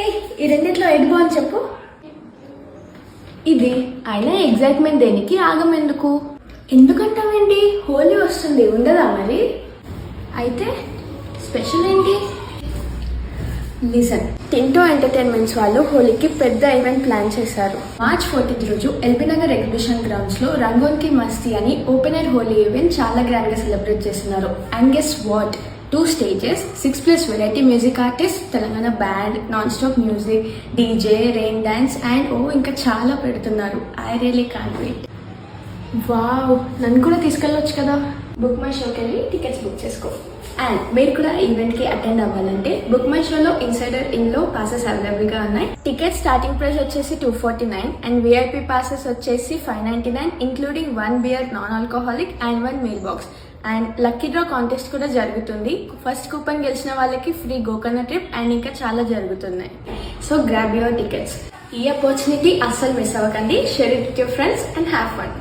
ఈ రెండిట్లో ఏది బాగుంది చెప్పు. ఇది అయినా ఎగ్జైట్మెంట్ దేనికి, ఆగం ఎందుకు? ఎందుకంటావేంటి? హోలీ వస్తుంది, ఉండదా మరి? అయితే స్పెషల్ ఏంటి? లిసన్, టింటో ఎంటర్టైన్మెంట్స్ వాళ్ళు హోలీకి పెద్ద ఈవెంట్ ప్లాన్ చేశారు. మార్చ్ 14 రోజు ఎల్బీ నగర్ ఎగ్జిబిషన్ గ్రౌండ్స్ లో రంగోన్ కి మస్తీ అని ఓపెన్ ఎయిర్ హోలీ ఈవెంట్ చాలా గ్రాండ్ గా సెలబ్రేట్ చేస్తున్నారు. And guess what, 2 stages, 6+ variety music artist, Telangana band, non stop music, DJ, rain dance and ఇంకా చాలా పెడుతున్నారు. I really can't wait. Wow, నన్ను కూడా తీసుకెళ్ళొచ్చు కదా. బుక్ మై షోకి వెళ్ళి టికెట్స్ బుక్ చేసుకో. అండ్ మీరు కూడా ఈవెంట్కి అటెండ్ అవ్వాలంటే బుక్ మై షోలో ఇన్సైడర్ ఇన్లో పాసెస్ అవైలబుల్గా ఉన్నాయి. టికెట్ స్టార్టింగ్ ప్రైస్ వచ్చేసి 249 అండ్ విఐపి పాసెస్ వచ్చేసి 599, including 1 beer non alcoholic and 1 meal box. And lucky draw contest కూడా జరుగుతుంది. ఫస్ట్ కూపన్ గెలిచిన వాళ్ళకి ఫ్రీ గోకర్ణ ట్రిప్ అండ్ ఇంకా చాలా జరుగుతున్నాయి. So grab your tickets. ఈ ఆపర్చునిటీ అస్సలు మిస్ అవ్వకండి. Share it with your friends and have fun.